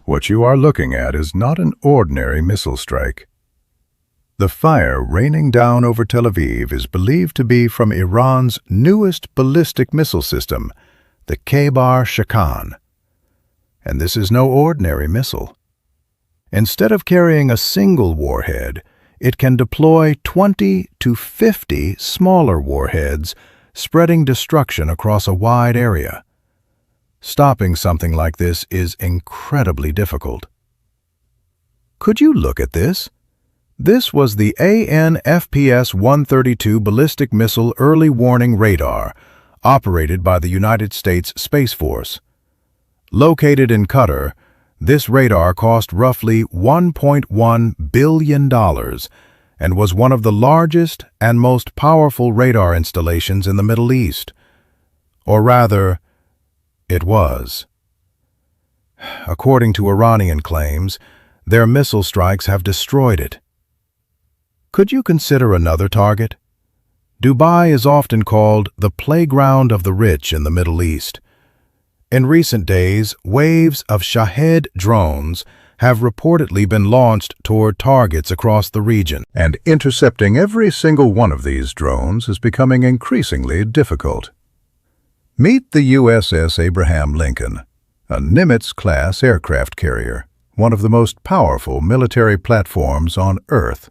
What you are looking at is not an ordinary missile strike. The fire raining down over Tel Aviv is believed to be from Iran's newest ballistic missile system, the Shakan. And this is no ordinary missile. Instead of carrying a single warhead, it can deploy 20 to 50 smaller warheads, spreading destruction across a wide area. Stopping something like this is incredibly difficult. Could you look at this? This was the AN/FPS-132 ballistic missile early warning radar, operated by the United States Space Force. Located in Qatar, this radar cost roughly $1.1 billion and was one of the largest and most powerful radar installations in the Middle East. Or rather, it was. According to Iranian claims, their missile strikes have destroyed it. Could you consider another target? Dubai is often called the playground of the rich in the Middle East. In recent days, waves of Shahed drones have reportedly been launched toward targets across the region, and intercepting every single one of these drones is becoming increasingly difficult. Meet the USS Abraham Lincoln, a Nimitz-class aircraft carrier, one of the most powerful military platforms on Earth.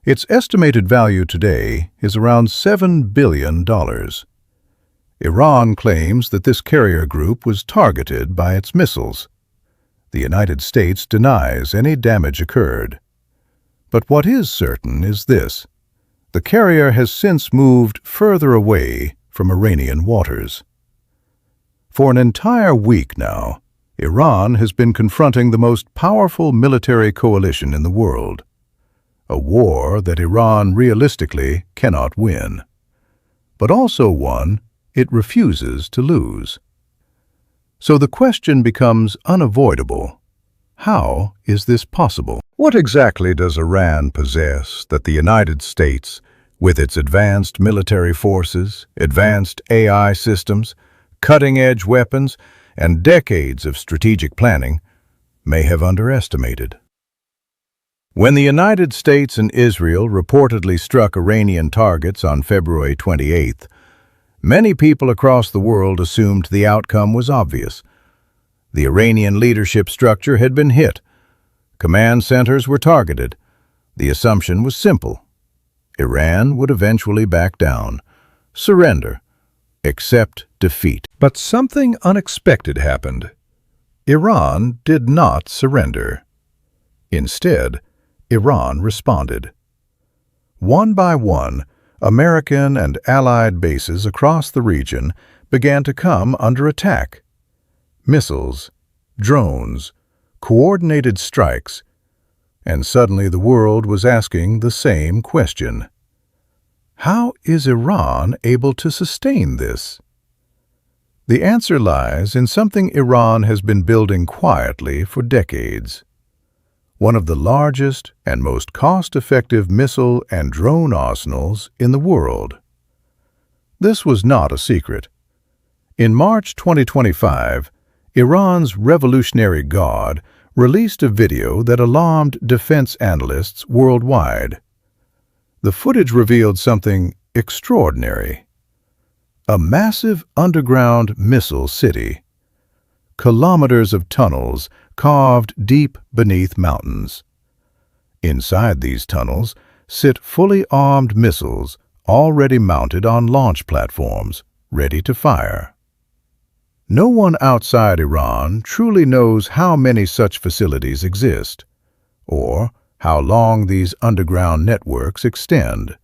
Its estimated value today is around $7 billion. Iran claims that this carrier group was targeted by its missiles. The United States denies any damage occurred. But what is certain is this: the carrier has since moved further away from Iranian waters. For an entire week now, Iran has been confronting the most powerful military coalition in the world, a war that Iran realistically cannot win, but also one it refuses to lose. So the question becomes unavoidable: how is this possible? What exactly does Iran possess that the United States, with its advanced military forces, advanced AI systems, cutting-edge weapons, and decades of strategic planning, may have underestimated? When the United States and Israel reportedly struck Iranian targets on February 28th, many people across the world assumed the outcome was obvious. The Iranian leadership structure had been hit. Command centers were targeted. The assumption was simple: Iran would eventually back down, surrender, accept defeat. But something unexpected happened. Iran did not surrender. Instead, Iran responded. One by one, American and Allied bases across the region began to come under attack. Missiles, drones, coordinated strikes, and suddenly the world was asking the same question: how is Iran able to sustain this? The answer lies in something Iran has been building quietly for decades: one of the largest and most cost-effective missile and drone arsenals in the world. This was not a secret. In March 2025, Iran's Revolutionary Guard released a video that alarmed defense analysts worldwide. The footage revealed something extraordinary: a massive underground missile city, kilometers of tunnels carved deep beneath mountains. Inside these tunnels sit fully armed missiles already mounted on launch platforms, ready to fire. No one outside Iran truly knows how many such facilities exist, or how long these underground networks extend.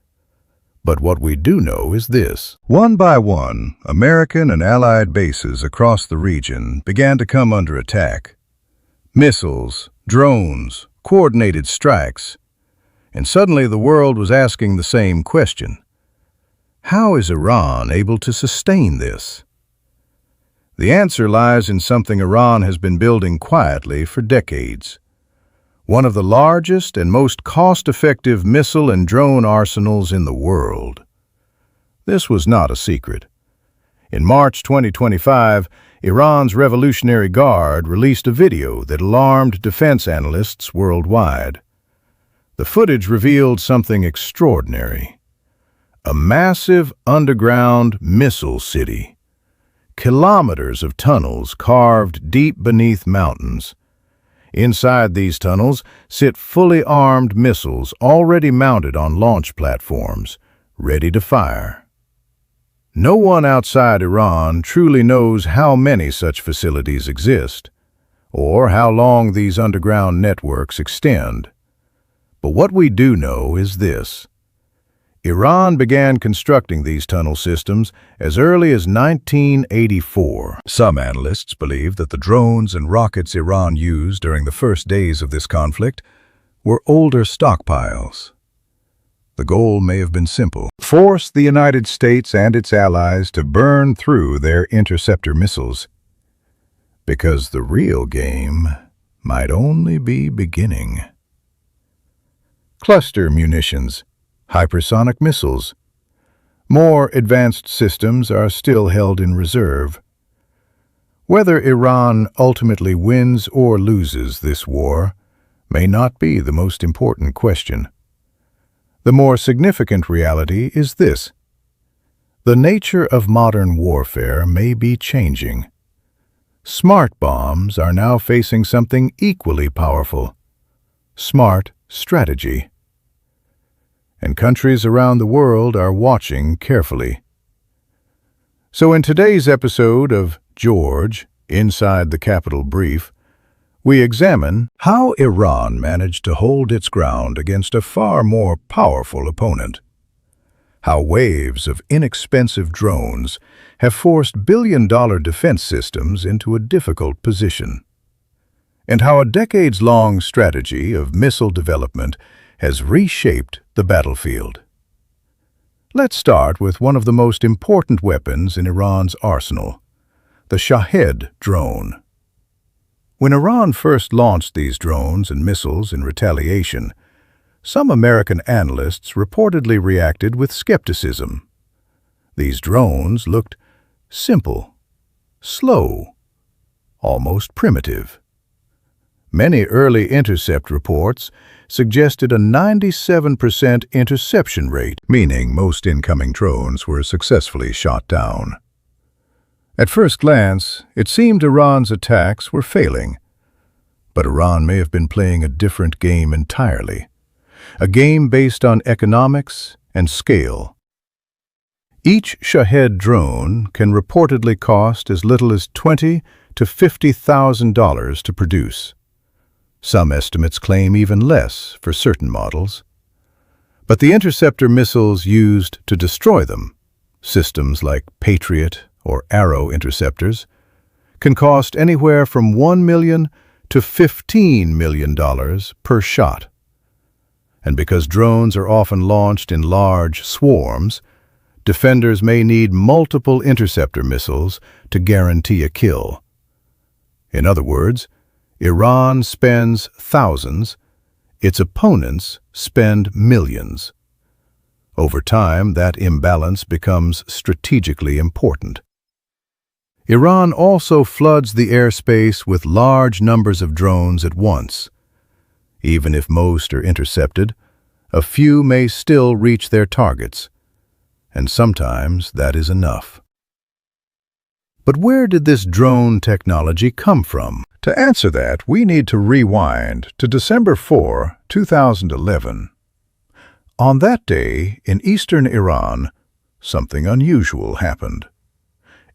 But what we do know is this: one by one, American and Allied bases across the region began to come under attack. Missiles, drones, coordinated strikes. And suddenly the world was asking the same question: how is Iran able to sustain this? The answer lies in something Iran has been building quietly for decades: one of the largest and most cost-effective missile and drone arsenals in the world. This was not a secret. In March 2025, Iran's Revolutionary Guard released a video that alarmed defense analysts worldwide. The footage revealed something extraordinary. A massive underground missile city. Kilometers of tunnels carved deep beneath mountains. Inside these tunnels sit fully armed missiles already mounted on launch platforms, ready to fire. No one outside Iran truly knows how many such facilities exist, or how long these underground networks extend. But what we do know is this. Iran began constructing these tunnel systems as early as 1984. Some analysts believe that the drones and rockets Iran used during the first days of this conflict were older stockpiles. The goal may have been simple: force the United States and its allies to burn through their interceptor missiles. Because the real game might only be beginning. Cluster munitions, hypersonic missiles. More advanced systems are still held in reserve. Whether Iran ultimately wins or loses this war may not be the most important question. The more significant reality is this. The nature of modern warfare may be changing. Smart bombs are now facing something equally powerful: smart strategy. And countries around the world are watching carefully. So in today's episode of George, Inside the Capitol Brief, we examine how Iran managed to hold its ground against a far more powerful opponent, how waves of inexpensive drones have forced billion-dollar defense systems into a difficult position, and how a decades-long strategy of missile development has reshaped the battlefield. Let's start with one of the most important weapons in Iran's arsenal, the Shahed drone. When Iran first launched these drones and missiles in retaliation, some American analysts reportedly reacted with skepticism. These drones looked simple, slow, almost primitive. Many early intercept reports suggested a 97% interception rate, meaning most incoming drones were successfully shot down. At first glance, it seemed Iran's attacks were failing. But Iran may have been playing a different game entirely, a game based on economics and scale. Each Shahed drone can reportedly cost as little as $20,000 to $50,000 to produce. Some estimates claim even less for certain models. But the interceptor missiles used to destroy them, systems like Patriot or Arrow interceptors, can cost anywhere from $1 million to $15 million per shot. And because drones are often launched in large swarms, defenders may need multiple interceptor missiles to guarantee a kill. In other words, Iran spends thousands, its opponents spend millions. Over time, that imbalance becomes strategically important. Iran also floods the airspace with large numbers of drones at once. Even if most are intercepted, a few may still reach their targets, and sometimes that is enough. But where did this drone technology come from? To answer that, we need to rewind to December 4, 2011. On that day, in eastern Iran, something unusual happened.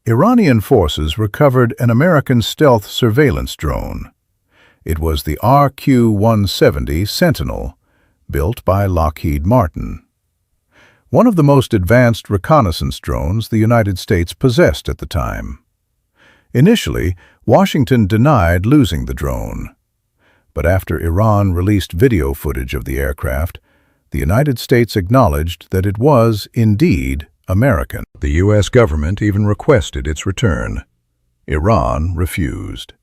Iranian forces recovered an American stealth surveillance drone. It was the RQ-170 Sentinel, built by Lockheed Martin. One of the most advanced reconnaissance drones the United States possessed at the time. Initially, Washington denied losing the drone. But after Iran released video footage of the aircraft, the United States acknowledged that it was, indeed, American. The U.S. government even requested its return. Iran refused.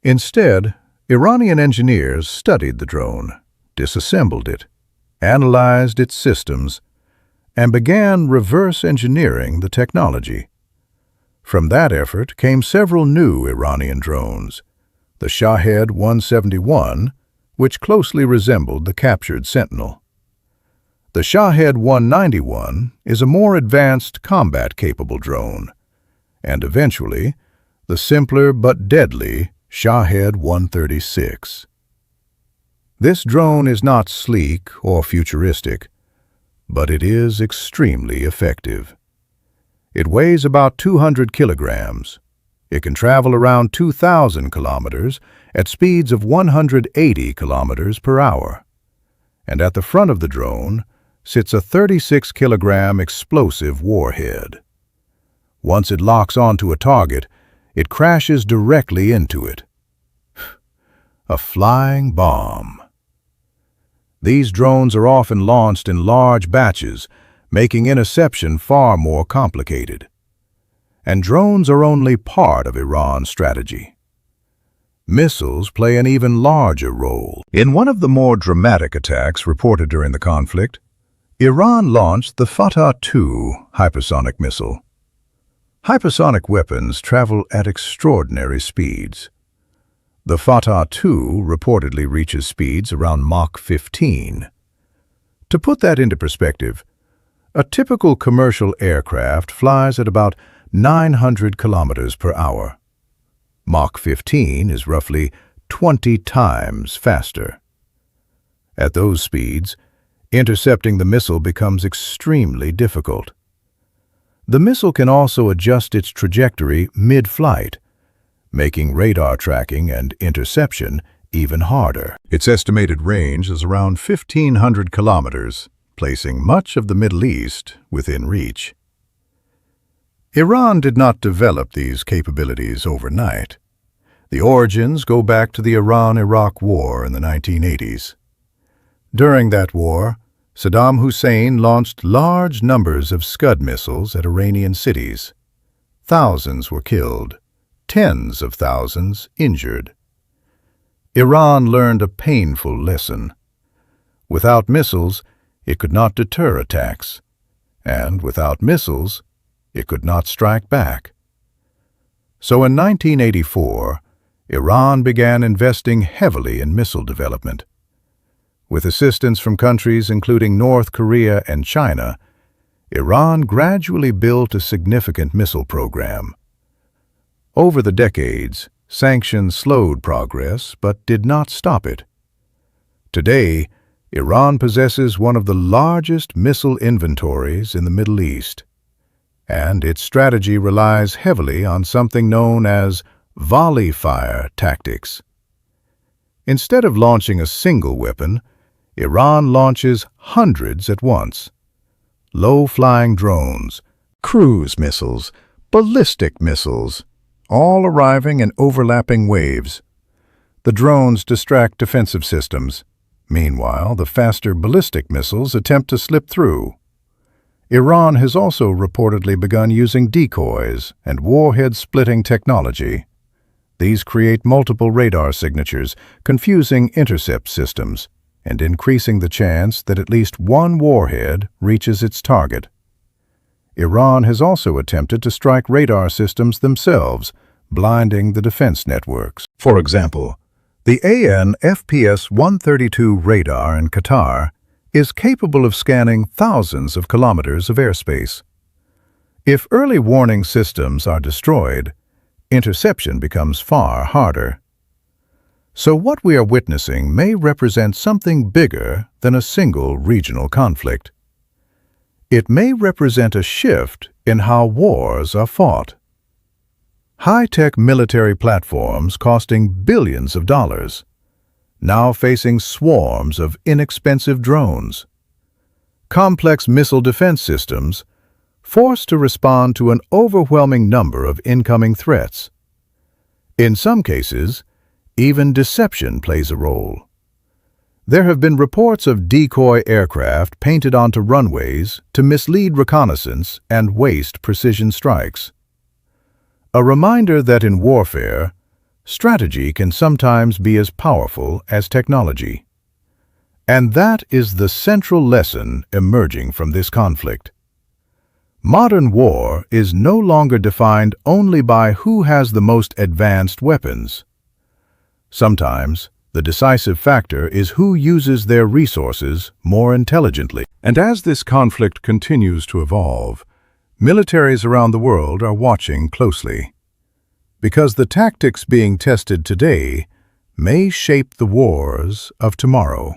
Instead, Iranian engineers studied the drone, disassembled it, analyzed its systems, and began reverse engineering the technology. From that effort came several new Iranian drones. The Shahed 171, which closely resembled the captured Sentinel. The Shahed 191 is a more advanced combat-capable drone, and eventually, the simpler but deadly Shahed 136. This drone is not sleek or futuristic, but it is extremely effective. It weighs about 200 kilograms. It can travel around 2,000 kilometers at speeds of 180 kilometers per hour. And at the front of the drone sits a 36-kilogram explosive warhead. Once it locks onto a target, it crashes directly into it. A flying bomb. These drones are often launched in large batches, making interception far more complicated. And drones are only part of Iran's strategy. Missiles play an even larger role. In one of the more dramatic attacks reported during the conflict, Iran launched the Fateh-2 hypersonic missile. Hypersonic weapons travel at extraordinary speeds. The Fateh-2 reportedly reaches speeds around Mach 15. To put that into perspective, a typical commercial aircraft flies at about 900 kilometers per hour. Mach 15 is roughly 20 times faster. At those speeds, intercepting the missile becomes extremely difficult. The missile can also adjust its trajectory mid-flight, making radar tracking and interception even harder. Its estimated range is around 1,500 kilometers, placing much of the Middle East within reach. Iran did not develop these capabilities overnight. The origins go back to the Iran-Iraq War in the 1980s. During that war, Saddam Hussein launched large numbers of Scud missiles at Iranian cities. Thousands were killed, tens of thousands injured. Iran learned a painful lesson. Without missiles, it could not deter attacks, and without missiles, it could not strike back. So in 1984, Iran began investing heavily in missile development. With assistance from countries including North Korea and China, Iran gradually built a significant missile program. Over the decades, sanctions slowed progress but did not stop it. Today, Iran possesses one of the largest missile inventories in the Middle East, and its strategy relies heavily on something known as volley fire tactics. Instead of launching a single weapon, Iran launches hundreds at once. Low-flying drones, cruise missiles, ballistic missiles, all arriving in overlapping waves. The drones distract defensive systems. Meanwhile, the faster ballistic missiles attempt to slip through. Iran has also reportedly begun using decoys and warhead-splitting technology. These create multiple radar signatures, confusing intercept systems, and increasing the chance that at least one warhead reaches its target. Iran has also attempted to strike radar systems themselves, blinding the defense networks. For example, the AN/FPS-132 radar in Qatar is capable of scanning thousands of kilometers of airspace. If early warning systems are destroyed, interception becomes far harder. So what we are witnessing may represent something bigger than a single regional conflict. It may represent a shift in how wars are fought. High-tech military platforms costing billions of dollars, now facing swarms of inexpensive drones. Complex missile defense systems forced to respond to an overwhelming number of incoming threats. In some cases, even deception plays a role. There have been reports of decoy aircraft painted onto runways to mislead reconnaissance and waste precision strikes. A reminder that in warfare, strategy can sometimes be as powerful as technology. And that is the central lesson emerging from this conflict. Modern war is no longer defined only by who has the most advanced weapons. Sometimes, the decisive factor is who uses their resources more intelligently. And as this conflict continues to evolve, militaries around the world are watching closely. Because the tactics being tested today may shape the wars of tomorrow.